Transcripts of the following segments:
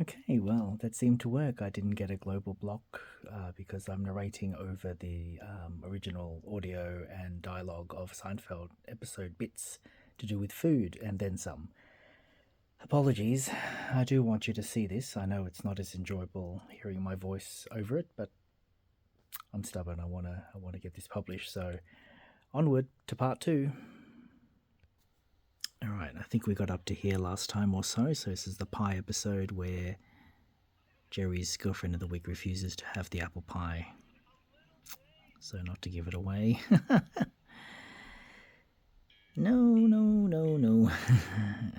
Okay, well, that seemed to work. I didn't get a global block because I'm narrating over the original audio and dialogue of Seinfeld episode bits to do with food and then some. Apologies. I do want you to see this. I know it's not as enjoyable hearing my voice over it, but I'm stubborn. I want to get this published. So onward to part two. All right, I think we got up to here last time or so. So this is the pie episode where Jerry's girlfriend of the week refuses to have the apple pie. So not to give it away. No.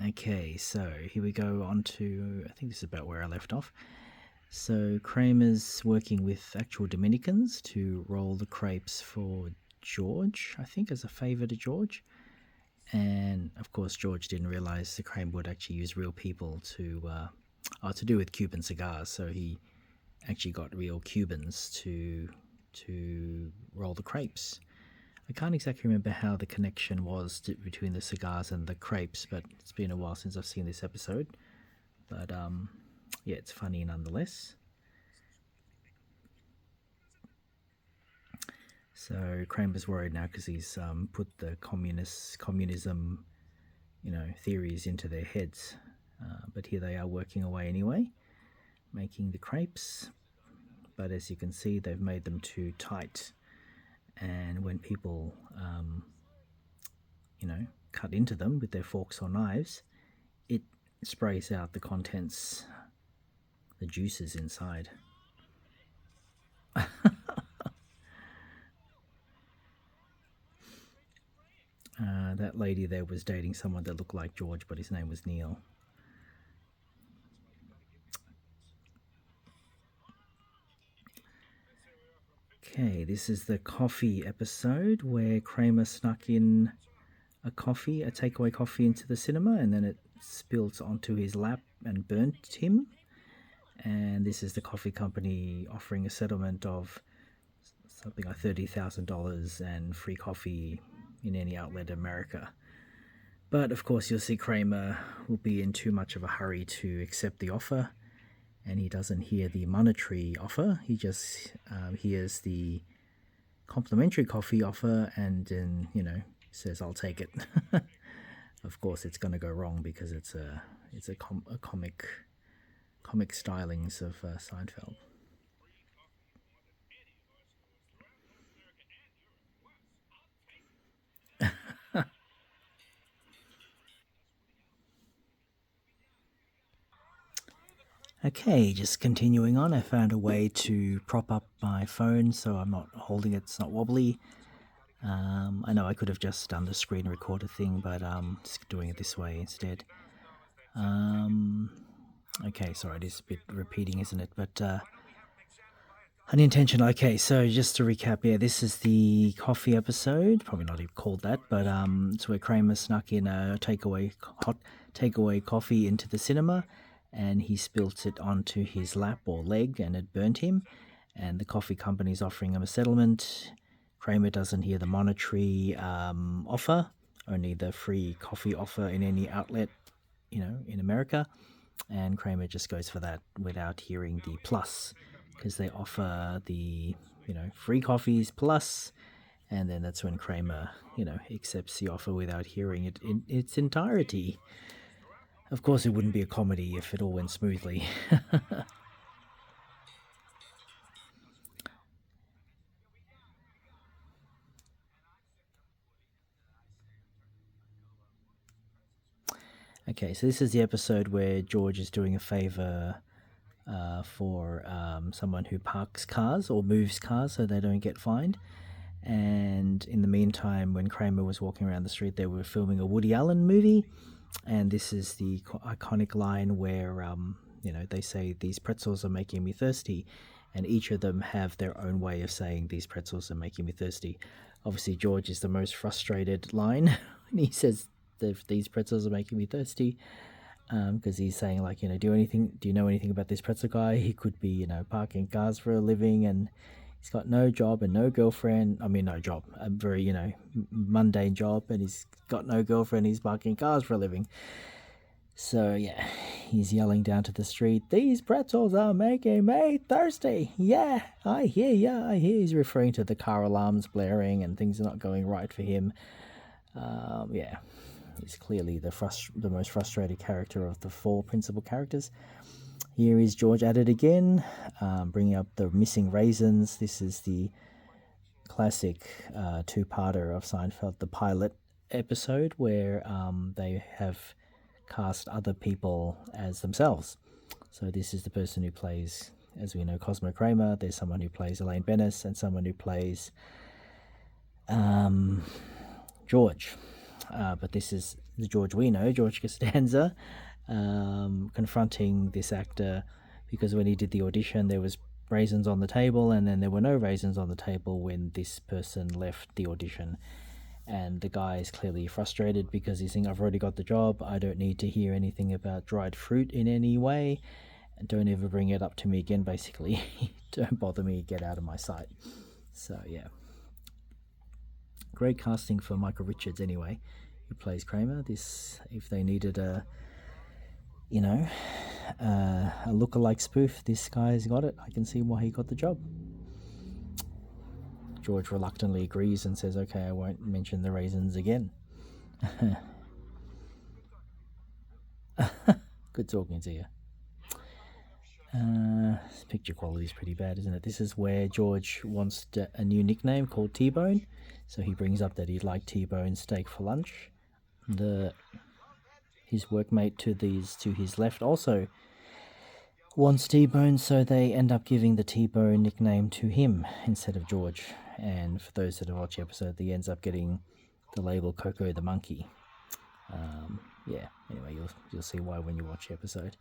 Okay, so here we go on to, I think this is about where I left off. So Kramer's working with actual Dominicans to roll the crepes for George, I think, as a favour to George. And of course, George didn't realize the Kramer would actually use real people to do with Cuban cigars. So he actually got real Cubans to roll the crepes. I can't exactly remember how the connection was between the cigars and the crepes, but it's been a while since I've seen this episode. But yeah, it's funny nonetheless. So Kramer's worried now because he's put the communism, theories into their heads. But here they are working away anyway, making the crepes. But as you can see, they've made them too tight. And when people, cut into them with their forks or knives, it sprays out the contents, the juices inside. That lady there was dating someone that looked like George, but his name was Neil. Okay, this is the coffee episode where Kramer snuck in a takeaway coffee into the cinema, and then it spilled onto his lap and burnt him. And this is the coffee company offering a settlement of something like $30,000 and free coffee in any outlet in America. But of course, you'll see Kramer will be in too much of a hurry to accept the offer, and he doesn't hear the monetary offer. He just hears the complimentary coffee offer, and then says, "I'll take it." Of course, it's going to go wrong because it's a comic stylings of Seinfeld. Okay, just continuing on, I found a way to prop up my phone so I'm not holding it, it's not wobbly. I know I could have just done the screen recorder thing, but just doing it this way instead. Okay, sorry, it is a bit repeating, isn't it? But unintentional. Okay, so just to recap, yeah, this is the coffee episode. Probably not even called that, but it's where Kramer snuck in a hot takeaway coffee into the cinema, and he spilt it onto his lap or leg, and it burnt him. And the coffee company's offering him a settlement. Kramer doesn't hear the monetary offer, only the free coffee offer in any outlet, in America. And Kramer just goes for that without hearing the plus, because they offer the, free coffees plus, and then that's when Kramer, accepts the offer without hearing it in its entirety. Of course, it wouldn't be a comedy if it all went smoothly. Okay, so this is the episode where George is doing a favor for someone who parks cars or moves cars so they don't get fined. And in the meantime, when Kramer was walking around the street, they were filming a Woody Allen movie. And this is the iconic line where, they say, "These pretzels are making me thirsty." And each of them have their own way of saying, "These pretzels are making me thirsty." Obviously, George is the most frustrated line when he says, "These pretzels are making me thirsty." Because he's saying, like, do you know anything about this pretzel guy? He could be, parking cars for a living, and he's got no job and no girlfriend. I mean, no job, a very, mundane job, and he's got no girlfriend. He's parking cars for a living. So yeah, he's yelling down to the street, "These pretzels are making me thirsty. Yeah, I hear ya, I hear." He's referring to the car alarms blaring and things are not going right for him. Yeah, he's clearly the most frustrated character of the four principal characters. Here is George at it again, bringing up the missing raisins. This is the classic two-parter of Seinfeld, the pilot episode, where they have cast other people as themselves. So this is the person who plays, as we know, Cosmo Kramer. There's someone who plays Elaine Bennis and someone who plays George. But this is the George we know, George Costanza, confronting this actor because when he did the audition, there was raisins on the table, and then there were no raisins on the table when this person left the audition. And the guy is clearly frustrated because he's saying, "I've already got the job. I don't need to hear anything about dried fruit in any way. And don't ever bring it up to me again, basically. Don't bother me. Get out of my sight." So, yeah. Great casting for Michael Richards, anyway, who plays Kramer. This, if they needed a lookalike spoof, this guy's got it. I can see why he got the job. George reluctantly agrees and says, "Okay, I won't mention the raisins again." Good talking to you. Picture quality is pretty bad, isn't it? This is where George wants a new nickname called T-Bone. So he brings up that he'd like T-bone steak for lunch. His workmate to his left also wants T-Bone, so they end up giving the T-Bone nickname to him instead of George. And for those that have watched the episode, he ends up getting the label Coco the Monkey. Yeah, anyway, you'll see why when you watch the episode.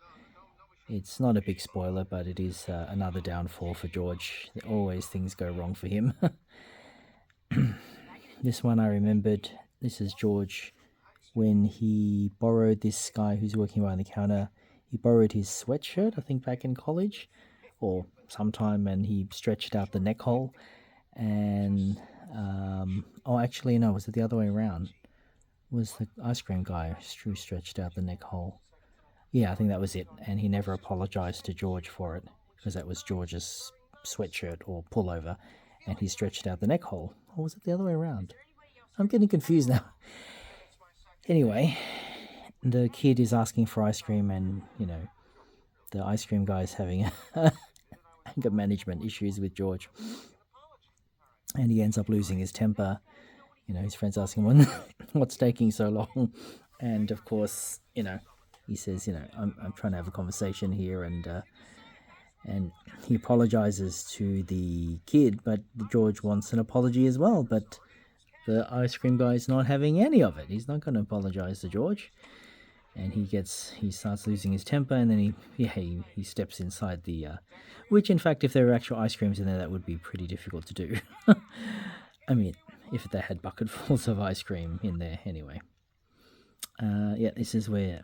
It's not a big spoiler, but it is another downfall for George. Always things go wrong for him. This one I remembered. This is George when he borrowed this guy who's working behind the counter. He borrowed his sweatshirt, I think back in college or sometime, and he stretched out the neck hole. And, actually, no, was it the other way around? Was the ice cream guy who stretched out the neck hole? Yeah, I think that was it. And he never apologized to George for it because that was George's sweatshirt or pullover, and he stretched out the neck hole. Or was it the other way around? I'm getting confused now. Anyway, the kid is asking for ice cream, and, the ice cream guy is having anger management issues with George. And he ends up losing his temper. His friends asking him, "What's taking so long?" And, of course, he says, I'm trying to have a conversation here, and he apologizes to the kid, but George wants an apology as well, but the ice cream guy's not having any of it. He's not going to apologize to George, and he starts losing his temper, and then he steps inside the, which in fact, if there were actual ice creams in there, that would be pretty difficult to do. I mean, if they had bucketfuls of ice cream in there anyway. This is where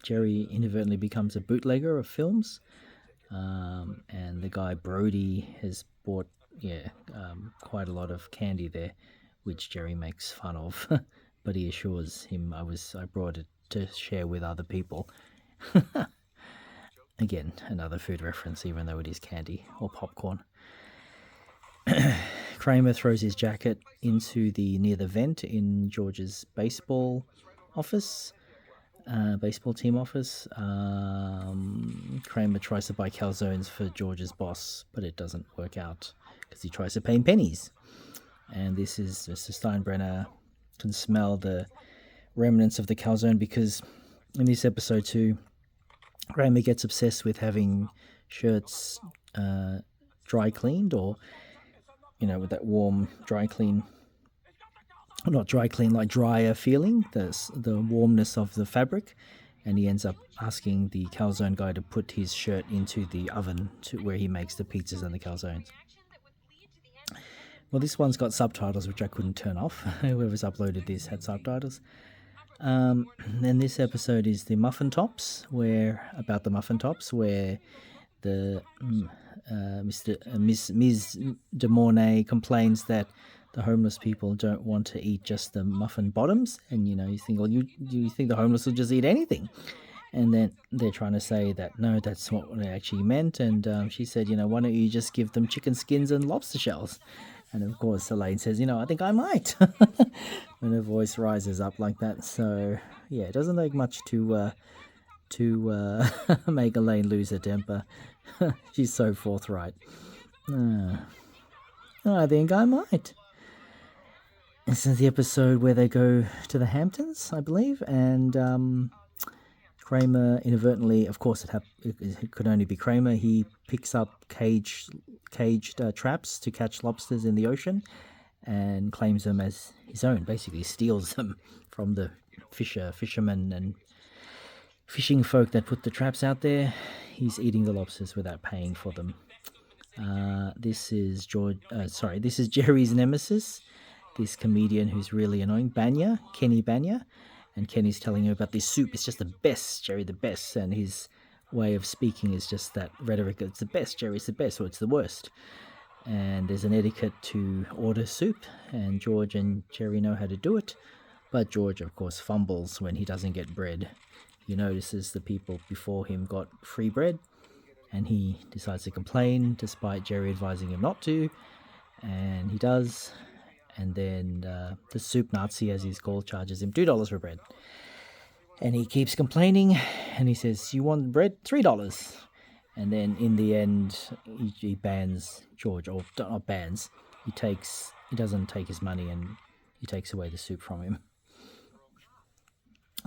Jerry inadvertently becomes a bootlegger of films, and the guy Brody has bought quite a lot of candy there, which Jerry makes fun of, but he assures him, I brought it to share with other people. Again, another food reference, even though it is candy or popcorn. Kramer throws his jacket near the vent in George's baseball team office. Kramer tries to buy calzones for George's boss, but it doesn't work out because he tries to pay in pennies. And this is Mr. Steinbrenner can smell the remnants of the calzone because in this episode too, Kramer gets obsessed with having shirts dry cleaned, or with that warm dry clean. Not dry clean, like drier feeling, the warmness of the fabric, and he ends up asking the calzone guy to put his shirt into the oven where he makes the pizzas and the calzones. Well, this one's got subtitles, which I couldn't turn off. Whoever's uploaded this had subtitles. And this episode is the Muffin Tops, where the Ms. de Mornay complains that the homeless people don't want to eat just the muffin bottoms, and you think, well, you think the homeless will just eat anything? And then they're trying to say that, no, that's what they actually meant. And she said, why don't you just give them chicken skins and lobster shells? And of course, Elaine says, I think I might. When her voice rises up like that. So, yeah, it doesn't take much to make Elaine lose her temper. She's so forthright. I think I might. This is the episode where they go to the Hamptons, I believe, and Kramer inadvertently, of course, it could only be Kramer. He picks up caged traps to catch lobsters in the ocean, and claims them as his own. Basically, steals them from the fishermen and fishing folk that put the traps out there. He's eating the lobsters without paying for them. This is This is Jerry's nemesis, this comedian who's really annoying, Kenny Banya, and Kenny's telling him about this soup. It's just the best, Jerry, the best, and his way of speaking is just that rhetoric. It's the best, Jerry, it's the best, or it's the worst. And there's an etiquette to order soup, and George and Jerry know how to do it, but George, of course, fumbles when he doesn't get bread. He notices the people before him got free bread, and he decides to complain despite Jerry advising him not to, and he does. And then the soup Nazi, as he's called, charges him $2 for bread. And he keeps complaining, and he says, "You want bread? $3. And then in the end, he bans George, or not bans, he doesn't take his money, and he takes away the soup from him.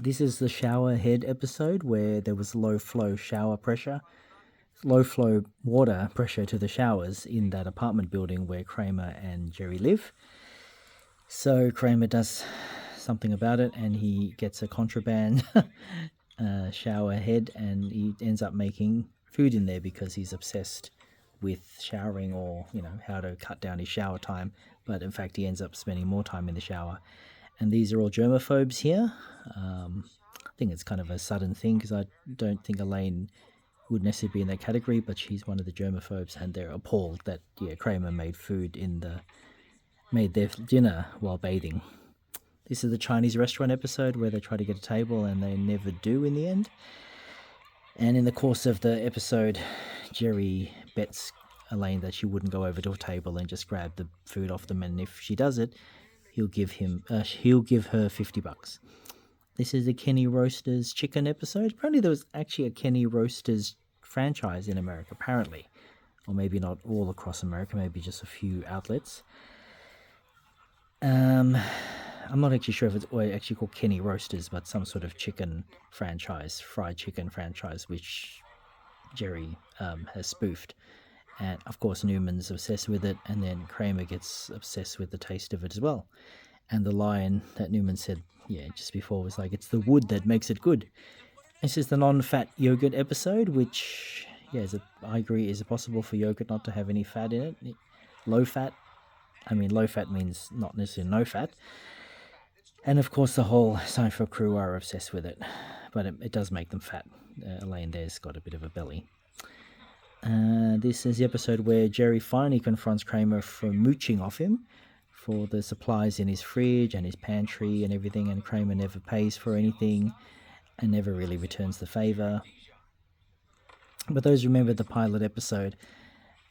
This is the shower head episode where there was low flow water pressure to the showers in that apartment building where Kramer and Jerry live. So Kramer does something about it, and he gets a contraband shower head, and he ends up making food in there because he's obsessed with showering, or how to cut down his shower time. But in fact, he ends up spending more time in the shower. And these are all germaphobes here. I think it's kind of a sudden thing, because I don't think Elaine would necessarily be in that category, but she's one of the germaphobes, and they're appalled that Kramer made their dinner while bathing. This is the Chinese restaurant episode where they try to get a table and they never do in the end. And in the course of the episode, Jerry bets Elaine that she wouldn't go over to a table and just grab the food off them, and if she does it, he'll give her $50. This is the Kenny Roasters chicken episode. Apparently there was actually a Kenny Roasters franchise in America, apparently. Or maybe not all across America, maybe just a few outlets. I'm not actually sure if it's actually called Kenny Roasters, but some sort of chicken franchise, fried chicken franchise, which Jerry has spoofed. And of course Newman's obsessed with it, and then Kramer gets obsessed with the taste of it as well. And the line that Newman said just before was like, it's the wood that makes it good. This is the non-fat yogurt episode, which I agree, is it possible for yogurt not to have any fat in it? Low fat means not necessarily no fat. And of course the whole Seinfeld crew are obsessed with it, but it does make them fat. Elaine there's got a bit of a belly. This is the episode where Jerry finally confronts Kramer for mooching off him for the supplies in his fridge and his pantry and everything, and Kramer never pays for anything and never really returns the favor. But those who remember the pilot episode,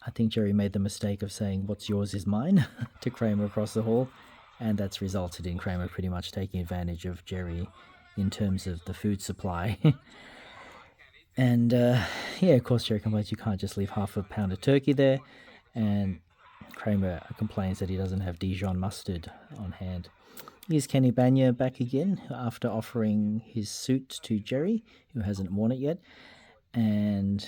I think Jerry made the mistake of saying, "What's yours is mine," to Kramer across the hall, and that's resulted in Kramer pretty much taking advantage of Jerry in terms of the food supply. And of course Jerry complains you can't just leave half a pound of turkey there, and Kramer complains that he doesn't have Dijon mustard on hand. Here's Kenny Banya back again after offering his suit to Jerry, who hasn't worn it yet, and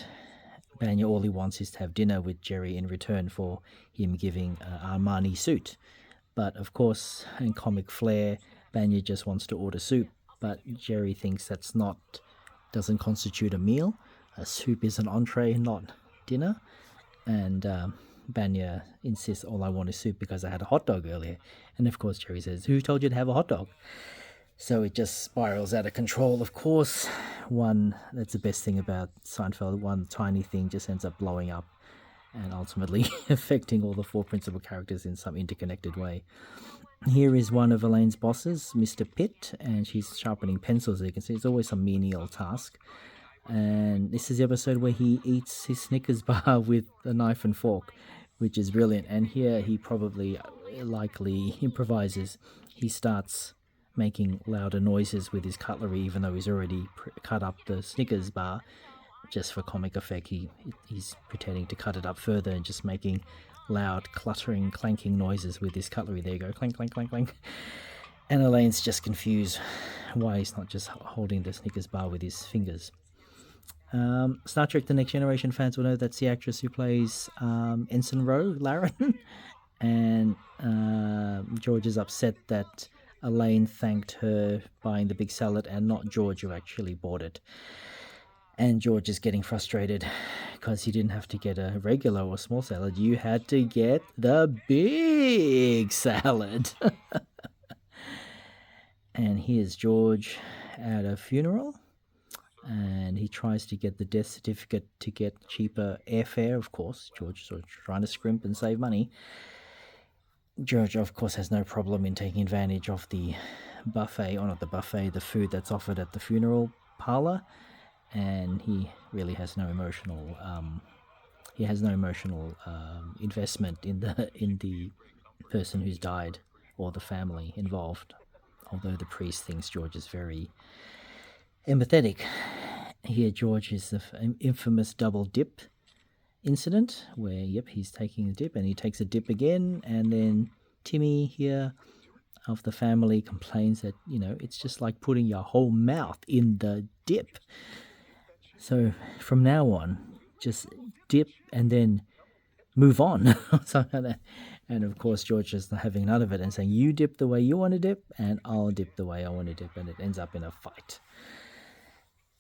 Banya, all he wants is to have dinner with Jerry in return for him giving Armani suit. But of course, in comic flair, Banya just wants to order soup, but Jerry thinks doesn't constitute a meal. A soup is an entree, not dinner. And Banya insists, all I want is soup because I had a hot dog earlier. And of course Jerry says, who told you to have a hot dog? So it just spirals out of control, of course. That's the best thing about Seinfeld, one tiny thing just ends up blowing up. and ultimately affecting all the four principal characters in some interconnected way. Here is one of Elaine's bosses, Mr. Pitt, and she's sharpening pencils. As you can see, it's always some menial task. And this is the episode where he eats his Snickers bar with a knife and fork, which is brilliant. And here he probably likely improvises. He starts making louder noises with his cutlery, even though he's already cut up the Snickers bar. Just for comic effect, he's pretending to cut it up further and just making loud, cluttering, clanking noises with his cutlery. There you go, clank, clank, clank, clank. And Elaine's just confused why he's not just holding the Snickers bar with his fingers. Star Trek The Next Generation fans will know that's the actress who plays Ensign Ro Laren. And George is upset that Elaine thanked her buying the big salad and not George who actually bought it. And George is getting frustrated because you didn't have to get a regular or small salad. You had to get the big salad. And here's George at a funeral. And he tries to get the death certificate to get cheaper airfare, of course. George is sort of trying to scrimp and save money. George, of course, has no problem in taking advantage of the buffet, or not the buffet, the food that's offered at the funeral parlor. And he really has no emotional investment in the person who's died or the family involved, although the priest thinks George is very empathetic. Here George is the infamous double dip incident where he's taking a dip and he takes a dip again, and then Timmy here of the family complains that it's just like putting your whole mouth in the dip. So from now on, just dip and then move on. And of course, George is having none of it and saying, you dip the way you want to dip, and I'll dip the way I want to dip. And it ends up in a fight.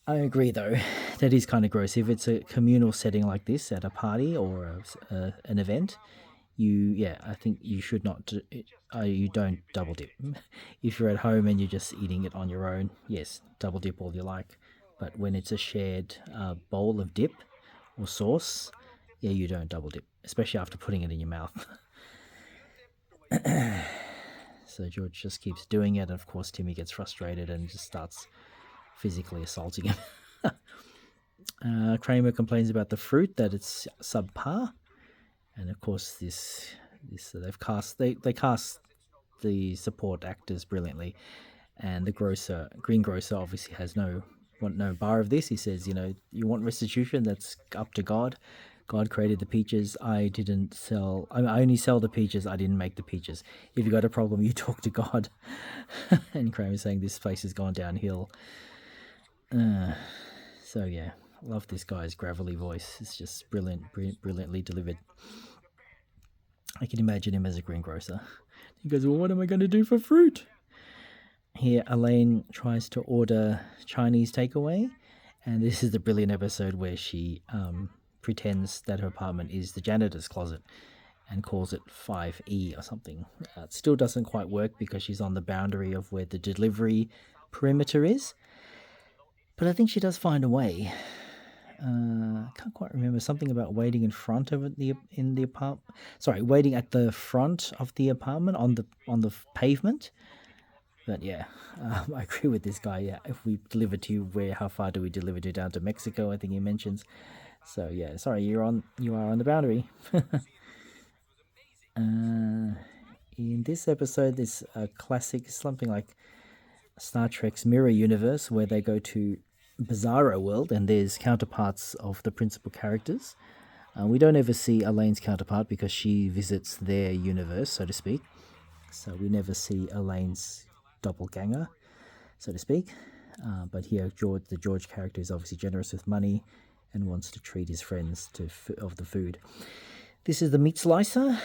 I agree, though, that is kind of gross. If it's a communal setting like this at a party or an event, I think you should not, you don't double dip. If you're at home and you're just eating it on your own, yes, double dip all you like. But when it's a shared bowl of dip or sauce, you don't double dip, especially after putting it in your mouth. So George just keeps doing it, and of course Timmy gets frustrated and just starts physically assaulting him. Kramer complains about the fruit, that it's subpar, and of course they cast the support actors brilliantly, and the greengrocer obviously has no bar of this. He says, you want restitution, that's up to God. God created the peaches. I only sell the peaches. I didn't make the peaches. If you got a problem, you talk to God. And Kramer's saying this place has gone downhill. So yeah, love this guy's gravelly voice. It's just brilliantly delivered. I can imagine him as a greengrocer. He goes, well, what am I going to do for fruit? Here, Elaine tries to order Chinese takeaway, and this is the brilliant episode where she pretends that her apartment is the janitor's closet and calls it 5E or something. It still doesn't quite work because she's on the boundary of where the delivery perimeter is, but I think she does find a way. I can't quite remember, something about waiting in front of it waiting at the front of the apartment on the pavement. But I agree with this guy. Yeah, if we deliver to you, how far do we deliver to? Down to Mexico, I think he mentions. So sorry, you are on the boundary. In this episode, there's a classic, something like Star Trek's mirror universe, where they go to Bizarro World, and there's counterparts of the principal characters. We don't ever see Elaine's counterpart because she visits their universe, so to speak. So we never see Elaine's doppelganger, so to speak. But here, the George character is obviously generous with money and wants to treat his friends of the food. This is the meat slicer,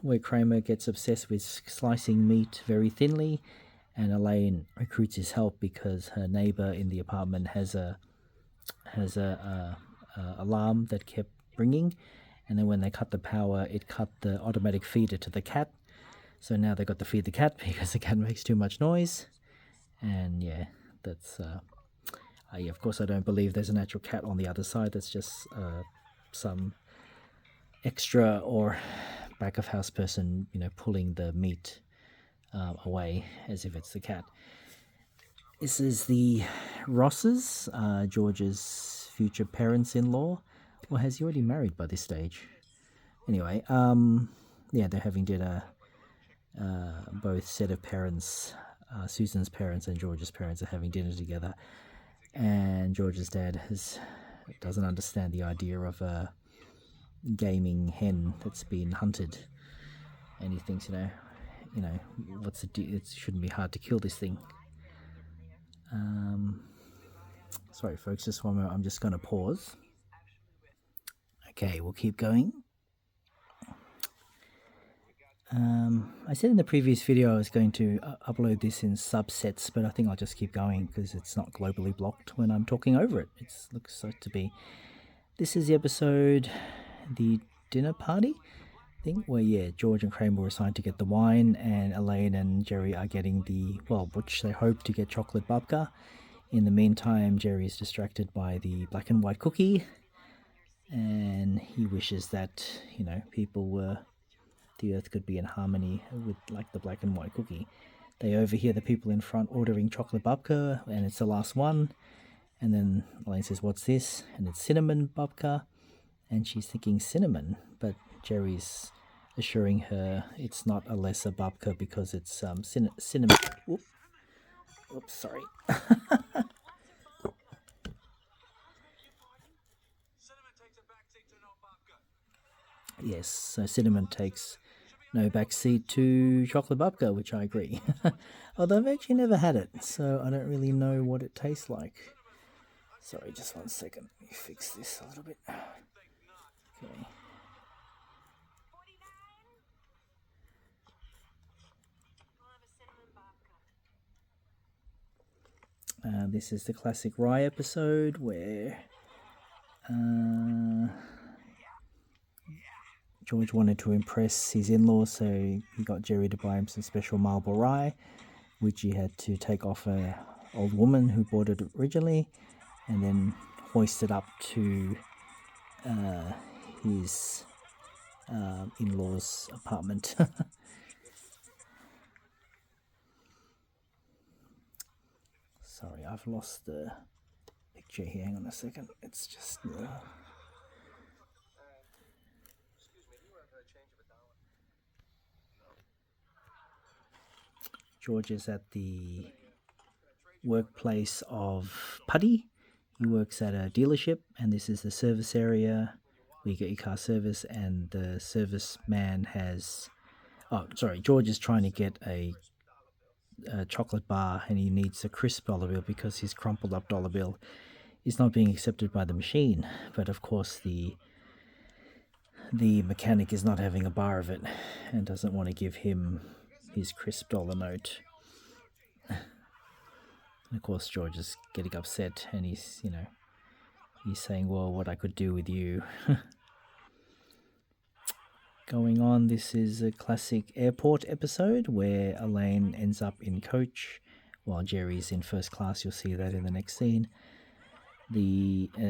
where Kramer gets obsessed with slicing meat very thinly, and Elaine recruits his help because her neighbor in the apartment has a alarm that kept ringing, and then when they cut the power, it cut the automatic feeder to the cat. So now they've got to feed the cat because the cat makes too much noise. And that's of course I don't believe there's an actual cat on the other side. That's just some extra or back of house person, pulling the meat away as if it's the cat. This is the Rosses, George's future parents-in-law. Or has he already married by this stage? Anyway, yeah, they're having dinner. Both set of parents, Susan's parents and George's parents, are having dinner together. And George's dad doesn't understand the idea of a gaming hen that's been hunted. And he thinks, what's the deal? It shouldn't be hard to kill this thing. Sorry, folks, just one moment. I'm just going to pause. Okay, we'll keep going. I said in the previous video I was going to upload this in subsets, but I think I'll just keep going because it's not globally blocked when I'm talking over it. It looks like to be. This is the episode, the dinner party thing, where George and Kramer were assigned to get the wine, and Elaine and Jerry are getting which they hope to get chocolate babka. In the meantime, Jerry is distracted by the black and white cookie, and he wishes that the earth could be in harmony with like the black and white cookie. They overhear the people in front ordering chocolate babka, and it's the last one. And then Elaine says, "What's this?" And it's cinnamon babka, and she's thinking cinnamon, but Jerry's assuring her it's not a lesser babka because it's cinnamon. Oops, sorry. Yes, so cinnamon takes no backseat to chocolate babka, which I agree. Although I've actually never had it, so I don't really know what it tastes like. Sorry, just one second. Let me fix this a little bit. Okay. This is the classic Rye episode where George wanted to impress his in-laws, so he got Jerry to buy him some special Marlboro Rye, which he had to take off an old woman who bought it originally, and then hoist it up to his in-laws' apartment. Sorry, I've lost the picture here. Hang on a second. It's just... George is at the workplace of Putty. He works at a dealership, and this is the service area where you get your car service, and the serviceman has... George is trying to get a chocolate bar, and he needs a crisp dollar bill because his crumpled up dollar bill is not being accepted by the machine. But of course the mechanic is not having a bar of it and doesn't want to give him his crisp dollar note. And of course George is getting upset, and he's saying, well, what I could do with you. Going on, this is a classic airport episode where Elaine ends up in coach while Jerry's in first class. You'll see that in the next scene.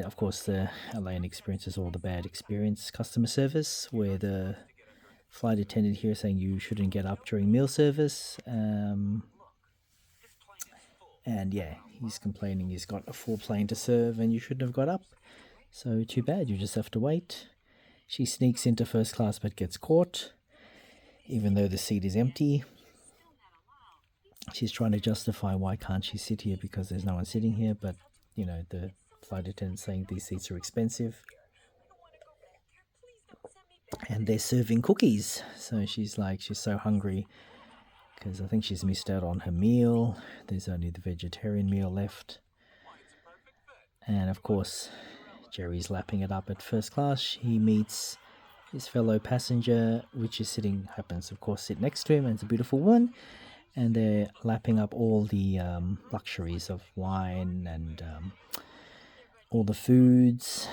Of course, Elaine experiences all the bad customer service, where the flight attendant here is saying you shouldn't get up during meal service. And yeah, he's complaining he's got a full plane to serve and you shouldn't have got up. So too bad, you just have to wait. She sneaks into first class but gets caught, even though the seat is empty. She's trying to justify why can't she sit here because there's no one sitting here, but the flight attendant's saying these seats are expensive. And they're serving cookies, so she's so hungry because I think she's missed out on her meal. There's only the vegetarian meal left. And of course, Jerry's lapping it up at first class. He meets his fellow passenger, which happens of course sit next to him, and it's a beautiful woman. And they're lapping up all the luxuries of wine and all the foods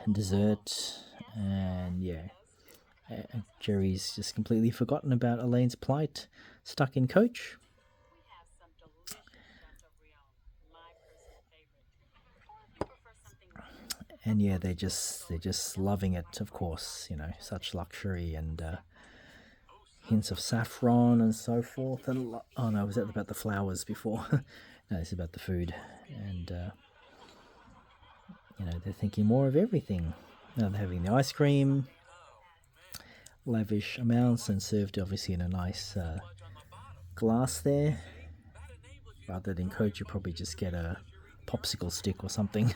and dessert. And Jerry's just completely forgotten about Elaine's plight, stuck in coach. And yeah, they're just loving it. Of course, such luxury and hints of saffron and so forth. And oh no, was that about the flowers before? No, it's about the food, and they're thinking more of everything. Now they're having the ice cream, lavish amounts, and served obviously in a nice glass there. Rather than Coke, you probably just get a popsicle stick or something.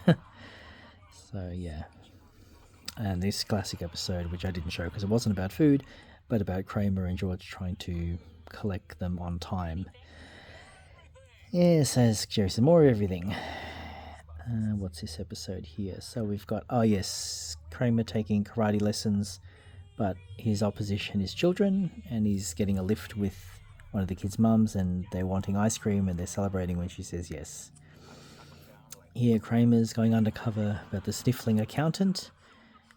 So yeah, and this classic episode, which I didn't show because it wasn't about food, but about Kramer and George trying to collect them on time. Yes, as Jerry said, more of everything. What's this episode here? So we've got, oh yes, Kramer taking karate lessons, but his opposition is children, and he's getting a lift with one of the kids' mums, and they're wanting ice cream, and they're celebrating when she says yes. Here, Kramer's going undercover about the sniffling accountant,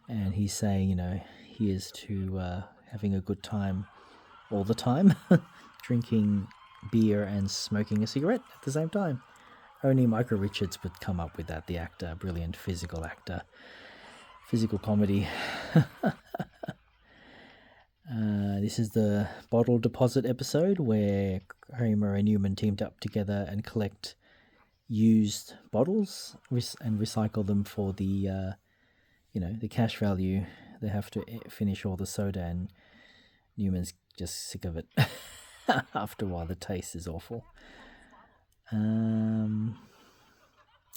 and he's saying, here's to having a good time all the time, drinking beer and smoking a cigarette at the same time. Only Michael Richards would come up with that, the actor, brilliant physical actor, physical comedy. This is the bottle deposit episode where Kramer and Newman teamed up together and collect used bottles and recycle them for the the cash value. They have to finish all the soda, and Newman's just sick of it. After a while, the taste is awful.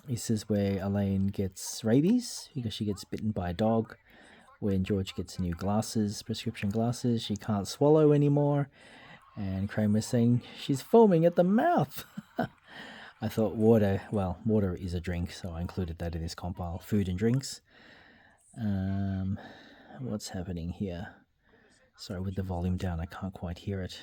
This is where Elaine gets rabies because she gets bitten by a dog. When George gets new glasses, prescription glasses, she can't swallow anymore. And Kramer's saying she's foaming at the mouth. I thought water is a drink, so I included that in this compile. Food and drinks. What's happening here? Sorry, with the volume down, I can't quite hear it.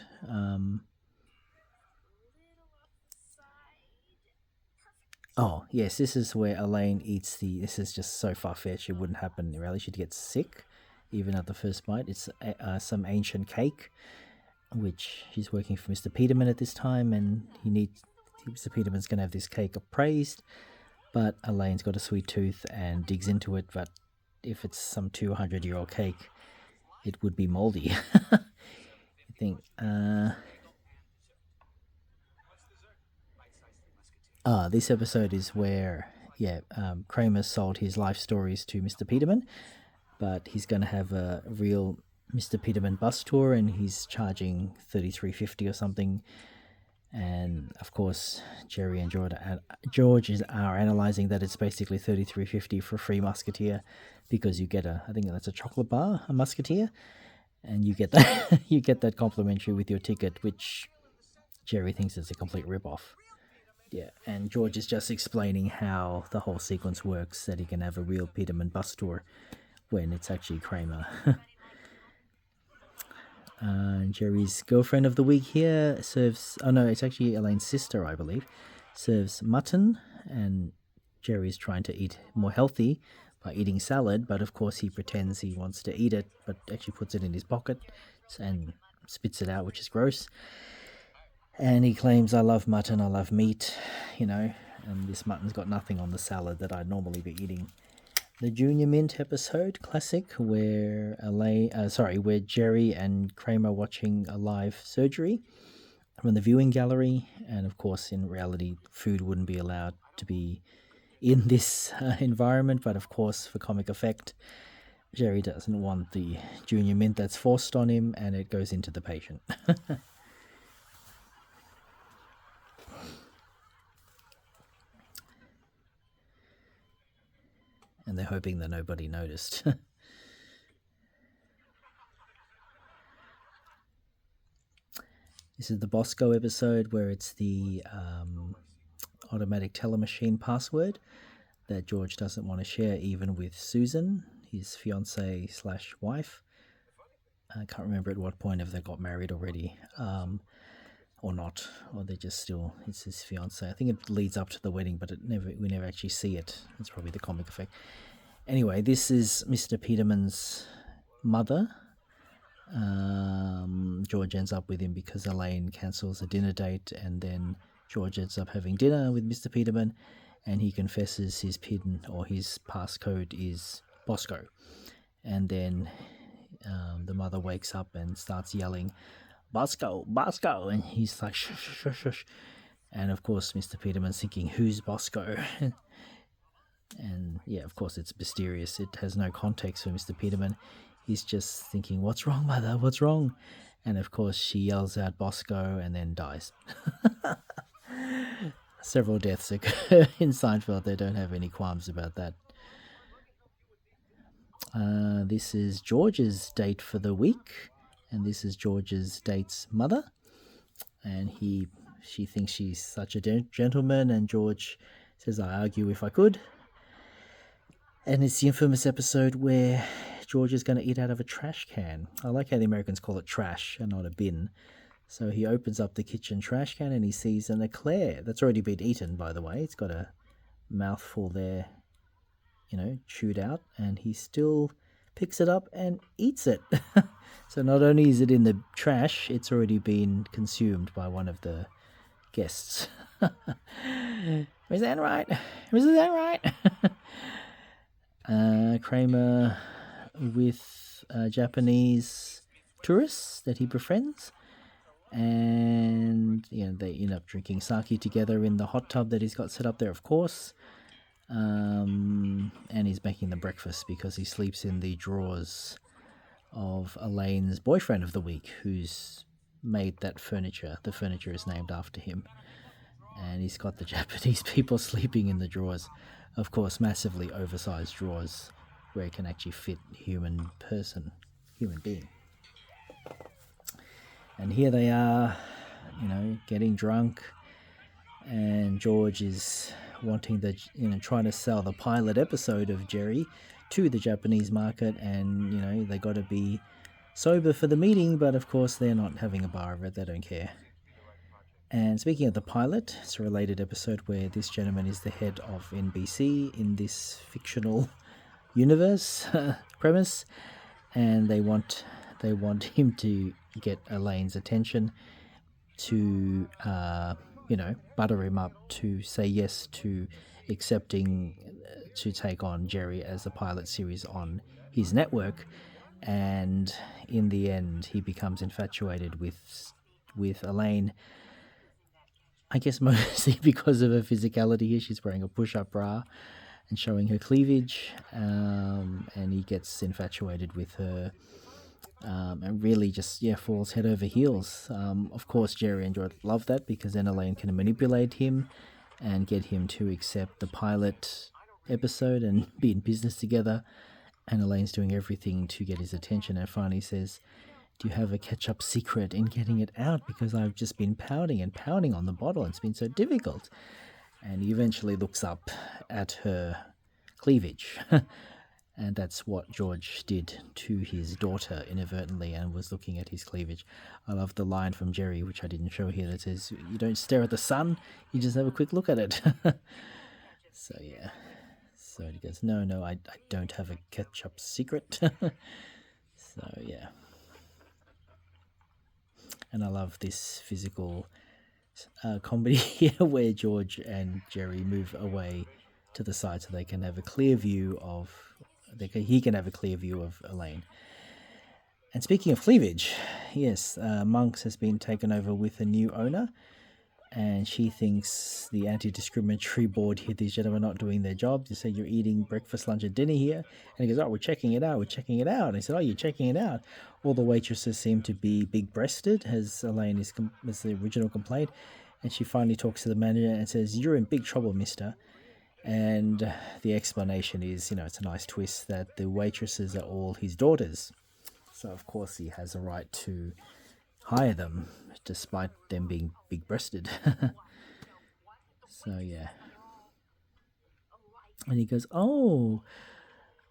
Oh, yes, this is where Elaine eats this is just so far-fetched, it wouldn't happen in reality. She'd get sick, even at the first bite. It's some ancient cake, which she's working for Mr. Peterman at this time, and Mr. Peterman's going to have this cake appraised, but Elaine's got a sweet tooth and digs into it, but if it's some 200-year-old cake, it would be moldy. I think... this episode is where, Kramer sold his life stories to Mr. Peterman, but he's going to have a real Mr. Peterman bus tour, and he's charging $33.50 or something. And of course, Jerry and George are analysing that it's basically $33.50 for a free Musketeer, because you get I think that's a chocolate bar, a Musketeer, and you get that you get that complimentary with your ticket, which Jerry thinks is a complete rip-off. Yeah, and George is just explaining how the whole sequence works, that he can have a real Peterman bus tour when it's actually Kramer. Jerry's girlfriend of the week here serves... Oh no, it's actually Elaine's sister, I believe. Serves mutton, and Jerry's trying to eat more healthy by eating salad, but of course he pretends he wants to eat it, but actually puts it in his pocket and spits it out, which is gross. And he claims, I love mutton, I love meat, and this mutton's got nothing on the salad that I'd normally be eating. The Junior Mint episode, classic, where where Jerry and Kramer are watching a live surgery from the viewing gallery, and of course, in reality, food wouldn't be allowed to be in this environment, but of course, for comic effect, Jerry doesn't want the Junior Mint that's forced on him, and it goes into the patient. And they're hoping that nobody noticed. This is the Bosco episode where it's the automatic teller machine password that George doesn't want to share even with Susan, his fiancée/wife. I can't remember at what point if they got married already, or not, or they're just still, it's his fiancée. I think it leads up to the wedding, but we never actually see it. It's probably the comic effect. Anyway, this is Mr. Peterman's mother. George ends up with him because Elaine cancels a dinner date, and then George ends up having dinner with Mr. Peterman, and he confesses his PIN or his passcode is Bosco. And then the mother wakes up and starts yelling, Bosco, Bosco, and he's like, shush, shush, shush. And of course, Mr. Peterman's thinking, who's Bosco? And yeah, of course, it's mysterious. It has no context for Mr. Peterman. He's just thinking, what's wrong, mother? What's wrong? And of course, she yells out Bosco and then dies. Several deaths occur in Seinfeld. They don't have any qualms about that. This is George's date for the week, and this is George's date's mother. And she thinks she's such a gentleman, and George says, I argue if I could. And it's the infamous episode where George is going to eat out of a trash can. I like how the Americans call it trash and not a bin. So he opens up the kitchen trash can and he sees an eclair that's already been eaten, by the way. It's got a mouthful there, chewed out, and he still picks it up and eats it. So not only is it in the trash, it's already been consumed by one of the guests. Is that right? Is that right? Kramer with Japanese tourists that he befriends, and they end up drinking sake together in the hot tub that he's got set up there, of course. And he's making them breakfast because he sleeps in the drawers of Elaine's boyfriend of the week, who's made that furniture. The furniture is named after him, and he's got the Japanese people sleeping in the drawers. Of course, massively oversized drawers where it can actually fit human being. And here they are, getting drunk, and George is wanting trying to sell the pilot episode of Jerry to the Japanese market, and, they got to be sober for the meeting, but of course they're not having a bar of it, they don't care. And speaking of the pilot, it's a related episode where this gentleman is the head of NBC in this fictional universe premise, and they want him to get Elaine's attention to butter him up to say yes to accepting to take on Jerry as a pilot series on his network. And in the end, he becomes infatuated with Elaine, I guess mostly because of her physicality here. She's wearing a push-up bra and showing her cleavage, and he gets infatuated with her, and really just falls head over heels. Of course, Jerry and George love that because then Elaine can manipulate him and get him to accept the pilot episode and be in business together. And Elaine's doing everything to get his attention, and finally says, do you have a catch-up secret in getting it out? Because I've just been pounding on the bottle, and it's been so difficult. And he eventually looks up at her cleavage. And that's what George did to his daughter inadvertently, and was looking at his cleavage. I love the line from Jerry, which I didn't show here, that says, you don't stare at the sun, you just have a quick look at it. So yeah. So he goes, no, I don't have a ketchup secret. So yeah. And I love this physical comedy here where George and Jerry move away to the side so they can have a clear view of, he can have a clear view of Elaine. And speaking of cleavage, yes, Monks has been taken over with a new owner, and she thinks the anti-discriminatory board here, these gentlemen are not doing their job. They say, you're eating breakfast, lunch, and dinner here. And he goes, oh, we're checking it out. And he said, oh, you're checking it out. All the waitresses seem to be big-breasted, as Elaine is the original complaint. And she finally talks to the manager and says, you're in big trouble, mister. And the explanation is, it's a nice twist that the waitresses are all his daughters. So, of course, he has a right to hire them, despite them being big-breasted. So, yeah. And he goes, oh,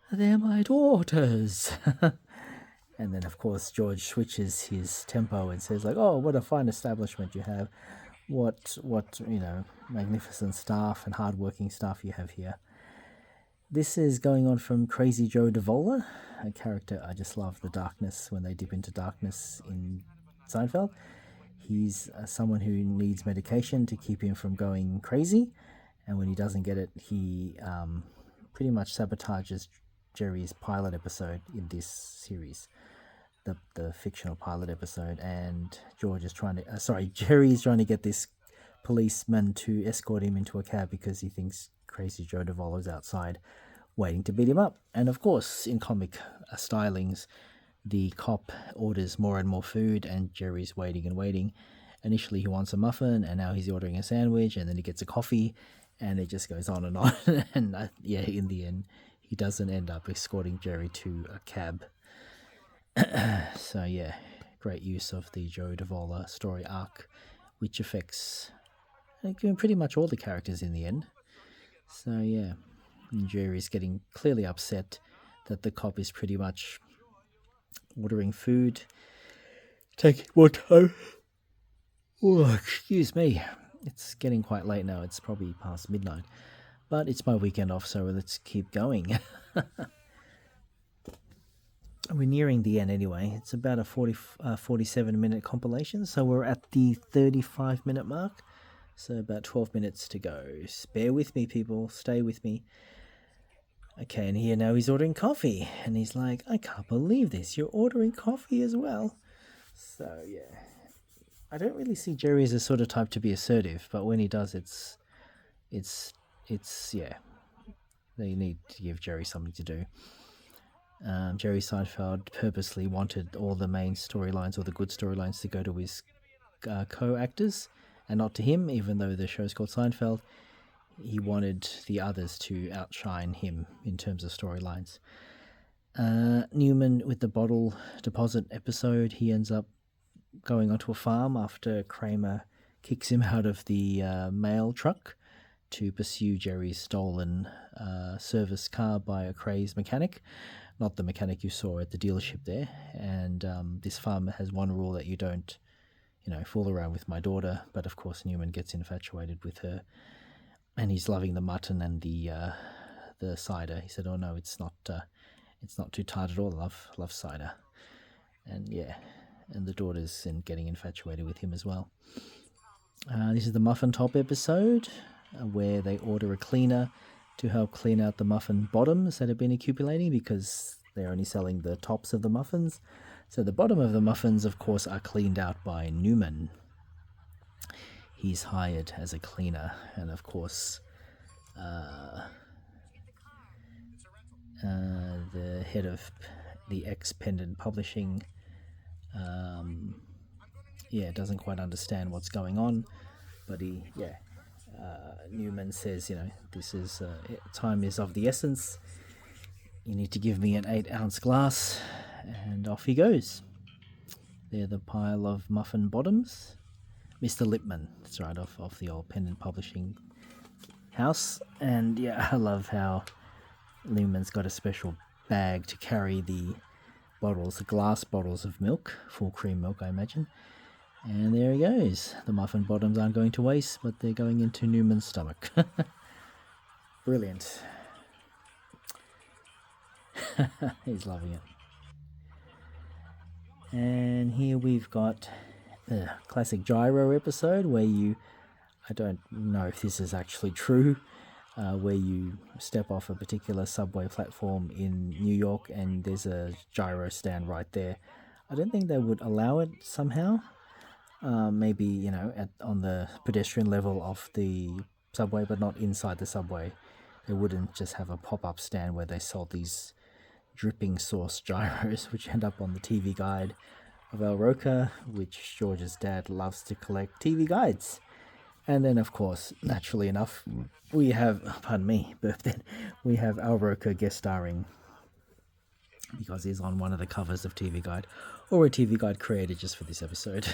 they're my daughters. And then, of course, George switches his tempo and says, like, oh, what a fine establishment you have. What magnificent staff and hard-working staff you have here. This is going on from Crazy Joe Davola, a character I just love the darkness when they dip into darkness in Seinfeld. He's someone who needs medication to keep him from going crazy, and when he doesn't get it, he pretty much sabotages Jerry's pilot episode in this series, the fictional pilot episode. And George is trying to, Jerry is trying to get this policeman to escort him into a cab because he thinks Crazy Joe Davolo's outside waiting to beat him up. And of course, in comic stylings, the cop orders more and more food, and Jerry's waiting and waiting. Initially, he wants a muffin, and now he's ordering a sandwich, and then he gets a coffee, and it just goes on and on. And in the end, he doesn't end up escorting Jerry to a cab. So yeah, great use of the Joe Davola story arc, which affects pretty much all the characters in the end. So yeah, Jerry's getting clearly upset that the cop is pretty much ordering food, taking more time. Oh, excuse me. It's getting quite late now. It's probably past midnight. But it's my weekend off, so let's keep going. We're nearing the end anyway. It's about a 47-minute compilation, so we're at the 35-minute mark. So about 12 minutes to go. Bear with me, people. Stay with me. Okay, and here now he's ordering coffee. And he's like, I can't believe this. You're ordering coffee as well. So, yeah. I don't really see Jerry as a sort of type to be assertive, but when he does, it's yeah. They need to give Jerry something to do. Jerry Seinfeld purposely wanted all the main storylines or the good storylines to go to his co-actors and not to him, even though the show's called Seinfeld. He wanted the others to outshine him in terms of storylines. Newman with the bottle deposit episode, he ends up going onto a farm after Kramer kicks him out of the mail truck to pursue Jerry's stolen service car by a crazed mechanic. Not the mechanic you saw at the dealership there. And this farmer has one rule that you don't, fool around with my daughter. But of course, Newman gets infatuated with her, and he's loving the mutton and the cider. He said, "Oh no, it's not too tart at all. I love cider." And yeah, and the daughter's getting infatuated with him as well. This is the muffin top episode where they order a cleaner to help clean out the muffin bottoms that have been accumulating because they're only selling the tops of the muffins. So the bottom of the muffins, of course, are cleaned out by Newman. He's hired as a cleaner, and of course, the head of the ex-Pendant Publishing, doesn't quite understand what's going on, but Newman says, this is time is of the essence. You need to give me an 8-ounce glass, and off he goes. They're the pile of muffin bottoms. Mr. Lipman, that's right, off the old Pendant Publishing house. And yeah, I love how Newman's got a special bag to carry the bottles, the glass bottles of milk, full cream milk, I imagine. And there he goes. The muffin bottoms aren't going to waste, but they're going into Newman's stomach. Brilliant. He's loving it. And here we've got the classic gyro episode where I don't know if this is actually true, where you step off a particular subway platform in New York and there's a gyro stand right there. I don't think they would allow it somehow. Maybe, on the pedestrian level of the subway, but not inside the subway. They wouldn't just have a pop-up stand where they sold these dripping sauce gyros, which end up on the TV guide of El Roca, which George's dad loves to collect TV guides. And then, of course, naturally enough, we have, we have El Roca guest starring because he's on one of the covers of TV Guide, or a TV Guide created just for this episode.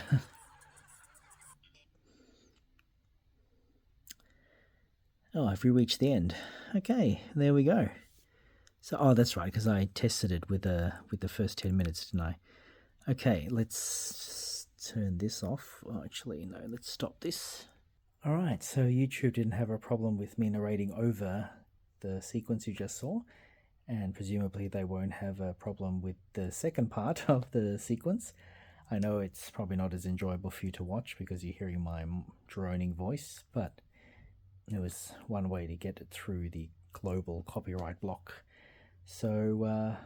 Oh, have we reached the end? Okay, there we go. So, that's right, because I tested it with the first 10 minutes, didn't I? Okay, let's turn this off. Oh, actually, no, let's stop this. All right, so YouTube didn't have a problem with me narrating over the sequence you just saw, and presumably they won't have a problem with the second part of the sequence. I know it's probably not as enjoyable for you to watch because you're hearing my droning voice, but It was one way to get it through the global copyright block. So,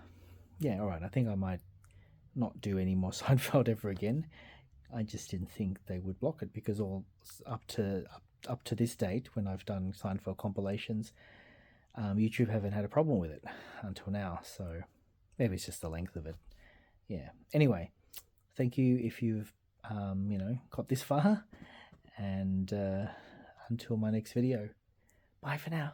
yeah, all right. I think I might not do any more Seinfeld ever again. I just didn't think they would block it because all up to this date, when I've done Seinfeld compilations, YouTube haven't had a problem with it until now. So maybe it's just the length of it. Yeah. Anyway, thank you if you've got this far, and until my next video. Bye for now.